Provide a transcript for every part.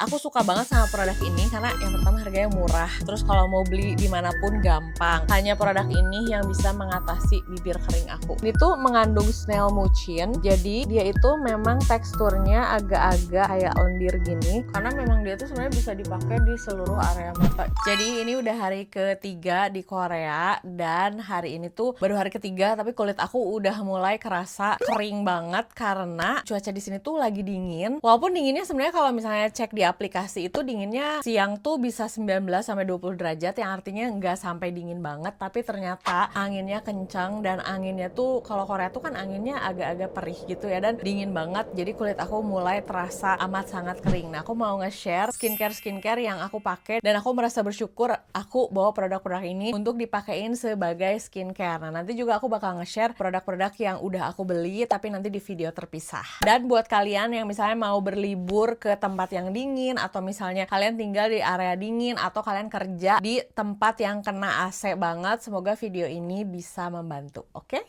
Aku suka banget sama produk ini karena yang pertama harganya murah. Terus kalau mau beli dimanapun gampang. Hanya produk ini yang bisa mengatasi bibir kering aku. Ini tuh mengandung snail mucin. Jadi dia itu memang teksturnya agak-agak kayak lendir gini. Karena memang dia tuh sebenarnya bisa dipakai di seluruh area mata. Jadi ini udah hari ketiga di Korea. Dan hari ini tuh baru hari ketiga. Tapi kulit aku udah mulai kerasa kering banget. Karena cuaca di sini tuh lagi dingin. Walaupun dinginnya sebenarnya kalau misalnya cek di aplikasi itu dinginnya siang tuh bisa 19-20 derajat, yang artinya nggak sampai dingin banget, tapi ternyata anginnya kencang dan anginnya tuh kalau Korea tuh kan anginnya agak-agak perih gitu ya, dan dingin banget, jadi kulit aku mulai terasa amat sangat kering. Nah, aku mau nge-share skincare yang aku pakai dan aku merasa bersyukur aku bawa produk-produk ini untuk dipakein sebagai skincare. Nah, nanti juga aku bakal nge-share produk-produk yang udah aku beli tapi nanti di video terpisah. Dan buat kalian yang misalnya mau berlibur ke tempat yang dingin, atau misalnya kalian tinggal di area dingin, atau kalian kerja di tempat yang kena AC banget, semoga video ini bisa membantu, oke?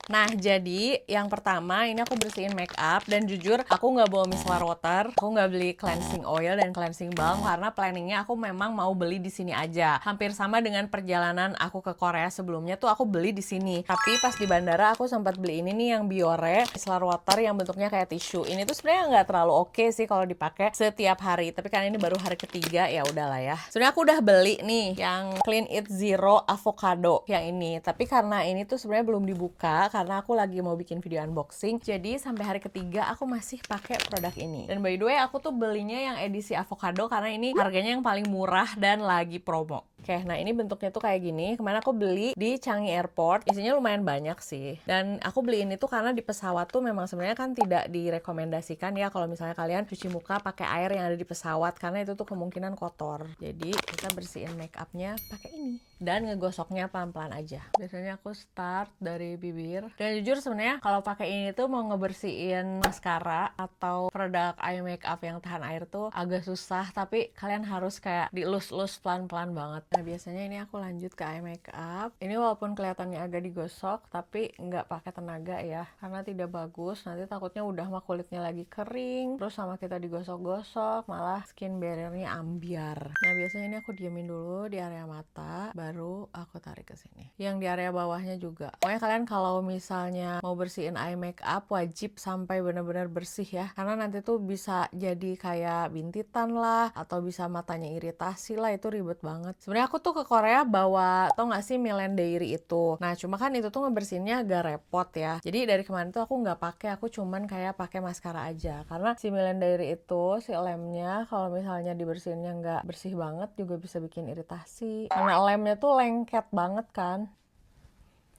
Nah, jadi yang pertama ini aku bersihin make up, dan jujur aku nggak bawa micellar water, aku nggak beli cleansing oil dan cleansing balm karena planningnya aku memang mau beli di sini aja. Hampir sama dengan perjalanan aku ke Korea sebelumnya tuh aku beli di sini. Tapi pas di bandara aku sempat beli ini nih yang Biore micellar water yang bentuknya kayak tisu. Ini tuh sebenarnya nggak terlalu oke sih kalau dipakai setiap hari. Tapi kan ini baru hari ketiga, ya udahlah ya. Sebenarnya aku udah beli nih yang Clean It Zero Avocado yang ini. Tapi karena ini tuh sebenarnya belum dibuka karena aku lagi mau bikin video unboxing, jadi sampai hari ketiga aku masih pakai produk ini. Dan by the way, aku tuh belinya yang edisi avocado karena ini harganya yang paling murah dan lagi promo. Oke, nah ini bentuknya tuh kayak gini. Kemarin aku beli di Changi Airport, isinya lumayan banyak sih. Dan aku beli ini tuh karena di pesawat tuh memang sebenarnya kan tidak direkomendasikan ya kalau misalnya kalian cuci muka pakai air yang ada di pesawat, karena itu tuh kemungkinan kotor. Jadi kita bersihin make upnya pakai ini dan ngegosoknya pelan-pelan aja. Biasanya aku start dari bibir. Dan jujur sebenarnya kalau pakai ini tuh mau ngebersihin maskara atau produk eye makeup yang tahan air tuh agak susah, tapi kalian harus kayak dielus-elus pelan-pelan banget. Nah, biasanya ini aku lanjut ke eye makeup. Ini walaupun kelihatannya agak digosok, tapi nggak pakai tenaga ya, karena tidak bagus. Nanti takutnya udah mah kulitnya lagi kering, terus sama kita digosok-gosok, malah skin barriernya ambiar. Nah, biasanya ini aku diemin dulu di area mata, baru aku tarik ke sini. Yang di area bawahnya juga. Pokoknya kalian kalau misalnya mau bersihin eye makeup wajib sampai benar-benar bersih ya, karena nanti tuh bisa jadi kayak bintitan lah, atau bisa matanya iritasi lah, itu ribet banget. Sebenarnya aku tuh ke Korea bawa, tau gak sih, Milen Dairy itu. Nah, cuma kan itu tuh ngebersihinnya agak repot ya. Jadi dari kemarin tuh aku nggak pakai, aku cuman kayak pakai maskara aja. Karena si Milen Dairy itu, si lemnya kalau misalnya dibersihinnya nggak bersih banget juga bisa bikin iritasi. Karena lemnya tuh lengket banget kan.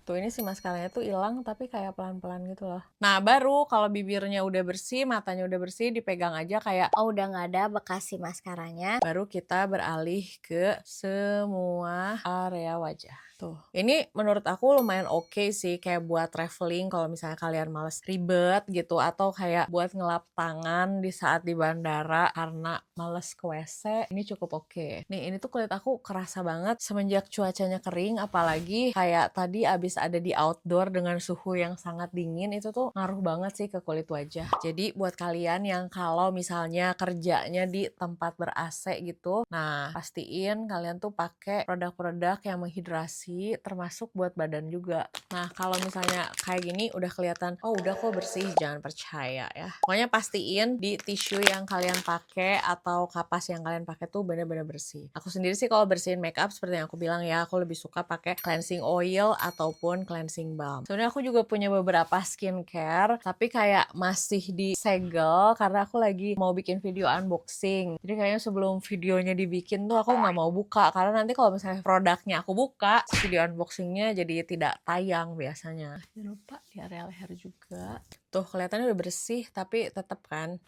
Tuh, ini si maskaranya tuh hilang tapi kayak pelan-pelan gitu loh. Nah, baru kalau bibirnya udah bersih, matanya udah bersih, dipegang aja kayak Oh, udah nggak ada bekas si maskaranya. baru kita beralih ke semua area wajah. Tuh, ini menurut aku lumayan oke sih, kayak buat traveling kalau misalnya kalian males ribet gitu, atau kayak buat ngelap tangan di saat di bandara karena males ke WC, ini cukup oke. Nih, ini tuh kulit aku kerasa banget semenjak cuacanya kering, apalagi kayak tadi abis ada di outdoor dengan suhu yang sangat dingin, itu tuh ngaruh banget sih ke kulit wajah. Jadi buat kalian yang kalau misalnya kerjanya di tempat ber-AC gitu, nah pastiin kalian tuh pakai produk-produk yang menghidrasi, termasuk buat badan juga. Nah, kalau misalnya kayak gini udah kelihatan, oh udah kok bersih, jangan percaya ya. Pokoknya pastiin di tisu yang kalian pakai atau kapas yang kalian pakai tuh bener-bener bersih. Aku sendiri sih kalau bersihin makeup seperti yang aku bilang ya, aku lebih suka pakai cleansing oil ataupun cleansing balm. Sebenarnya aku juga punya beberapa skincare, tapi kayak masih disegel karena aku lagi mau bikin video unboxing. Jadi kayaknya sebelum videonya dibikin tuh aku nggak mau buka, karena nanti kalau misalnya produknya aku buka, video unboxingnya jadi tidak tayang biasanya. Jangan lupa di area leher juga. Tuh kelihatannya udah bersih tapi tetep kan.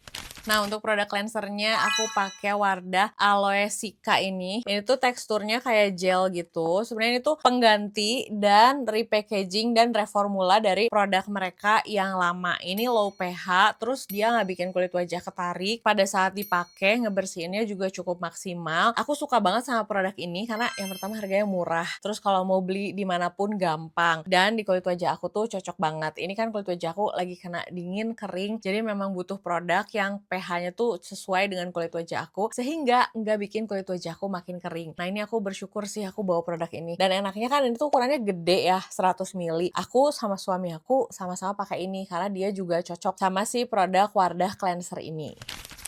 Nah, untuk produk cleansernya aku pakai Wardah Aloe Cica ini. Ini tuh teksturnya kayak gel gitu. Sebenarnya itu pengganti dan repackaging dan reformula dari produk mereka yang lama. Ini low pH, terus dia nggak bikin kulit wajah ketarik. Pada saat dipakai, ngebersihinnya juga cukup maksimal. Aku suka banget sama produk ini karena yang pertama harganya murah. Terus kalau mau beli dimanapun gampang. Dan di kulit wajah aku tuh cocok banget. Ini kan kulit wajah aku lagi kena dingin, kering. Jadi memang butuh produk yang pH-nya tuh sesuai dengan kulit wajah aku sehingga nggak bikin kulit wajahku makin kering. Nah ini aku bersyukur sih aku bawa produk ini. Dan enaknya kan ini tuh ukurannya gede ya, 100 ml. Aku sama suami aku sama-sama pakai ini karena dia juga cocok sama si produk Wardah Cleanser ini.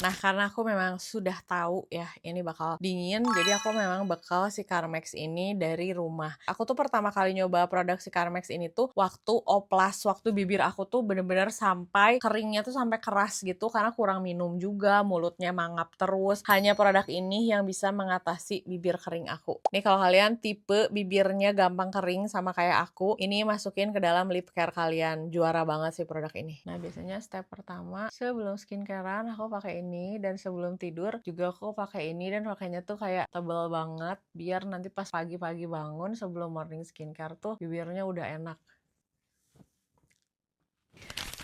Nah, karena aku memang sudah tahu ya ini bakal dingin, jadi aku memang bekal si Carmex ini dari rumah. Aku tuh pertama kali nyoba produk si Carmex ini tuh waktu oplas, waktu bibir aku tuh bener-bener sampai keringnya tuh sampai keras gitu karena kurang minum juga, mulutnya mangap terus. Hanya produk ini yang bisa mengatasi bibir kering aku. Nih kalau kalian tipe bibirnya gampang kering sama kayak aku, ini masukin ke dalam lip care kalian. Juara banget sih produk ini. Nah, biasanya step pertama sebelum skincarean aku pakai ini, dan sebelum tidur juga aku pakai ini, dan pakainya tuh kayak tebal banget biar nanti pas pagi-pagi bangun sebelum morning skincare tuh bibirnya udah enak.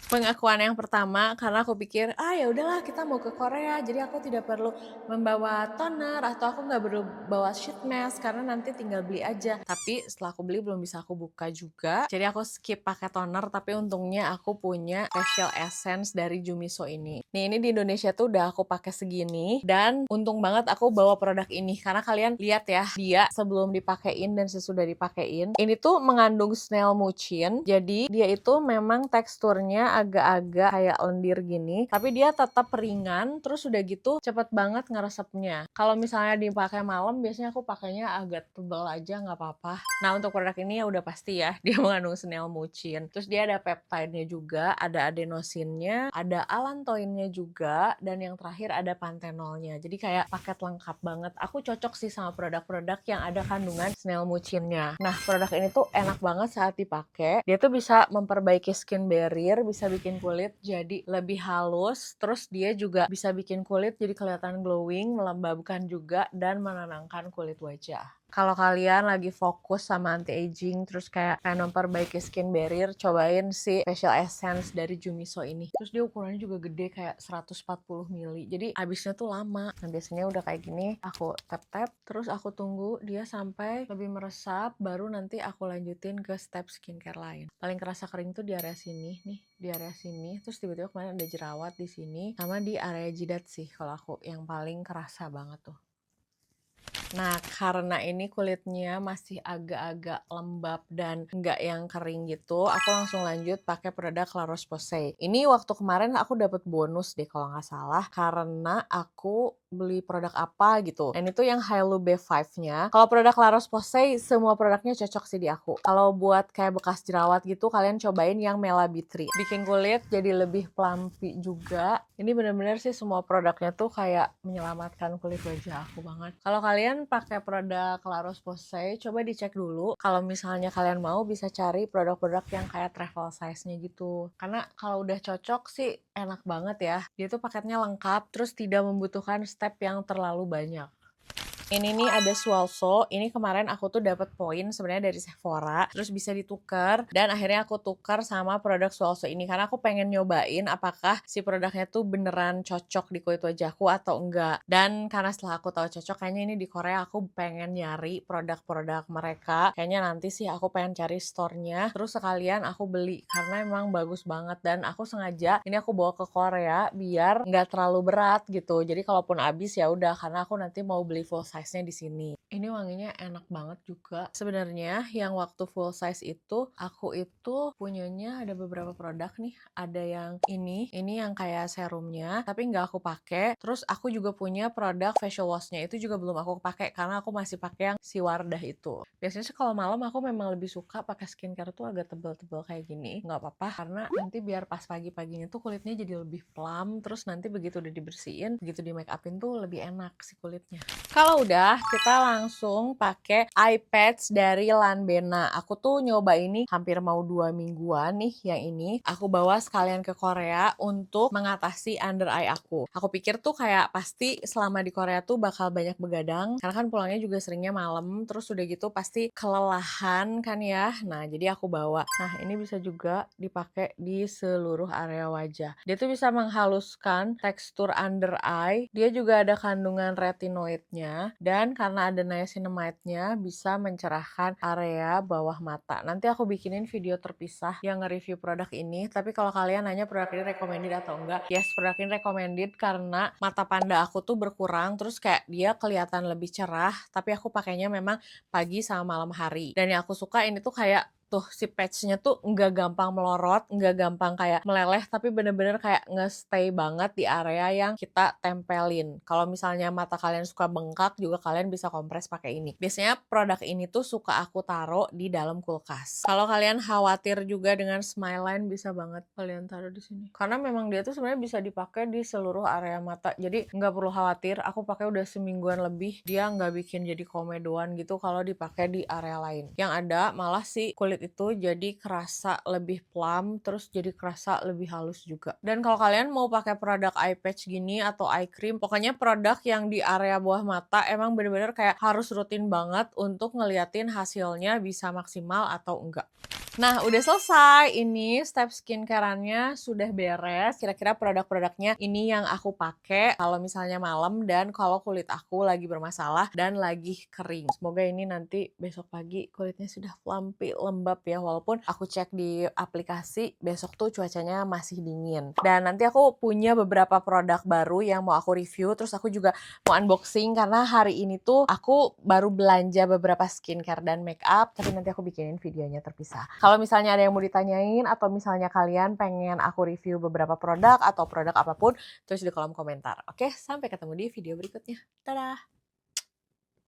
Pengakuan yang pertama karena aku pikir ya udahlah kita mau ke Korea jadi aku tidak perlu membawa toner atau aku nggak perlu bawa sheet mask karena nanti tinggal beli aja. Tapi setelah aku beli belum bisa aku buka juga, jadi aku skip pakai toner. Tapi untungnya aku punya facial essence dari Jumiso ini. Nih ini di Indonesia tuh udah aku pakai segini, dan untung banget aku bawa produk ini karena kalian lihat ya, dia sebelum dipakein dan sesudah dipakein ini tuh mengandung snail mucin. Jadi dia itu memang teksturnya agak-agak kayak lendir gini, tapi dia tetap ringan, terus udah gitu cepet banget ngeresepnya. Kalau misalnya dipakai malam, biasanya aku pakainya agak tebal aja nggak apa-apa. Nah untuk produk ini ya udah pasti ya, dia mengandung snail mucin. Terus dia ada peptide-nya juga, ada adenosinnya, ada allantoinnya juga, dan yang terakhir ada pantenolnya. Jadi kayak paket lengkap banget. Aku cocok sih sama produk-produk yang ada kandungan snail mucinnya. Nah produk ini tuh enak banget saat dipakai. Dia tuh bisa memperbaiki skin barrier, bisa bikin kulit jadi lebih halus, terus dia juga bisa bikin kulit jadi kelihatan glowing, melembabkan juga, dan menenangkan kulit wajah. Kalau kalian lagi fokus sama anti-aging, terus kayak memperbaiki skin barrier, cobain si facial essence dari Jumiso ini. Terus dia ukurannya juga gede, kayak 140 ml. Jadi habisnya tuh lama. Nah biasanya udah kayak gini, aku tap-tap, terus aku tunggu dia sampai lebih meresap, baru nanti aku lanjutin ke step skincare lain. Paling kerasa kering tuh di area sini, nih. Di area sini, terus tiba-tiba kemarin ada jerawat di sini, sama di area jidat sih kalau aku yang paling kerasa banget tuh. Nah, karena ini kulitnya masih agak-agak lembab dan nggak yang kering gitu, aku langsung lanjut pakai produk La Roche-Posay. Ini waktu kemarin aku dapat bonus deh kalau nggak salah, karena aku beli produk apa gitu. Dan itu yang Hyalu B5-nya. Kalau produk La Roche-Posay, semua produknya cocok sih di aku. Kalau buat kayak bekas jerawat gitu, kalian cobain yang Mela B3. Bikin kulit jadi lebih plumpy juga. Ini bener-bener sih semua produknya tuh kayak menyelamatkan kulit wajah aku banget. Kalau kalian pakai produk La Roche-Posay, coba dicek dulu. Kalau misalnya kalian mau, bisa cari produk-produk yang kayak travel size-nya gitu. Karena kalau udah cocok sih enak banget ya. Dia tuh paketnya lengkap, terus tidak membutuhkan step yang terlalu banyak. Ini nih ada Swalso. Ini kemarin aku tuh dapat poin sebenarnya dari Sephora, terus bisa ditukar, dan akhirnya aku tukar sama produk Swalso ini karena aku pengen nyobain apakah si produknya tuh beneran cocok di kulit wajahku atau enggak. Dan karena setelah aku tahu cocok, kayaknya ini di Korea aku pengen nyari produk-produk mereka. Kayaknya nanti sih aku pengen cari store-nya, terus sekalian aku beli karena emang bagus banget. Dan aku sengaja ini aku bawa ke Korea biar nggak terlalu berat gitu. Jadi kalaupun habis ya udah, karena aku nanti mau beli full size-nya di sini. Ini wanginya enak banget juga. Sebenarnya yang waktu full size itu, aku itu punyanya ada beberapa produk nih. Ada yang ini yang kayak serumnya, tapi nggak aku pakai. Terus aku juga punya produk facial wash-nya, itu juga belum aku pakai karena aku masih pakai yang si Wardah itu. Biasanya sih kalau malam aku memang lebih suka pakai skincare tuh agak tebel-tebel kayak gini. Nggak apa-apa, karena nanti biar pas pagi-paginya tuh kulitnya jadi lebih plump, terus nanti begitu udah dibersihin, begitu di make upin tuh lebih enak si kulitnya. Kalau udah, kita langsung pakai eye patch dari Lanbena. Aku tuh nyoba ini hampir mau 2 mingguan nih yang ini. Aku bawa sekalian ke Korea untuk mengatasi under eye aku. Aku pikir tuh kayak pasti selama di Korea tuh bakal banyak begadang karena kan pulangnya juga seringnya malam, terus udah gitu pasti kelelahan kan ya. Nah, jadi aku bawa. Nah, ini bisa juga dipakai di seluruh area wajah. Dia tuh bisa menghaluskan tekstur under eye. Dia juga ada kandungan retinoidnya dan karena ada niacinamide-nya bisa mencerahkan area bawah mata. Nanti aku bikinin video terpisah yang nge-review produk ini. Tapi kalau kalian nanya produk ini recommended atau enggak, yes, produk ini recommended karena mata panda aku tuh berkurang, terus kayak dia kelihatan lebih cerah, tapi aku pakainya memang pagi sama malam hari. Dan yang aku suka ini tuh kayak tuh si patchnya tuh nggak gampang melorot, nggak gampang kayak meleleh, tapi bener-bener kayak nge-stay banget di area yang kita tempelin. Kalau misalnya mata kalian suka bengkak juga kalian bisa kompres pakai ini. Biasanya produk ini tuh suka aku taruh di dalam kulkas. Kalau kalian khawatir juga dengan Smileline bisa banget kalian taruh di sini. Karena memang dia tuh sebenarnya bisa dipakai di seluruh area mata. Jadi nggak perlu khawatir. Aku pakai udah semingguan lebih. Dia nggak bikin jadi komedoan gitu kalau dipakai di area lain. Yang ada malah si kulit itu jadi kerasa lebih plump, terus jadi kerasa lebih halus juga. Dan kalau kalian mau pakai produk eye patch gini atau eye cream, pokoknya produk yang di area bawah mata emang bener-bener kayak harus rutin banget untuk ngeliatin hasilnya bisa maksimal atau enggak. Nah, udah selesai. Ini step skincare-annya sudah beres. Kira-kira produk-produknya ini yang aku pakai kalau misalnya malam dan kalau kulit aku lagi bermasalah dan lagi kering. Semoga ini nanti besok pagi kulitnya sudah plumpy, lembab ya. Walaupun aku cek di aplikasi, besok tuh cuacanya masih dingin. Dan nanti aku punya beberapa produk baru yang mau aku review. Terus aku juga mau unboxing karena hari ini tuh aku baru belanja beberapa skincare dan makeup. Tapi nanti aku bikinin videonya terpisah. Kalau misalnya ada yang mau ditanyain atau misalnya kalian pengen aku review beberapa produk atau produk apapun, tulis di kolom komentar. Oke, sampai ketemu di video berikutnya. Dadah!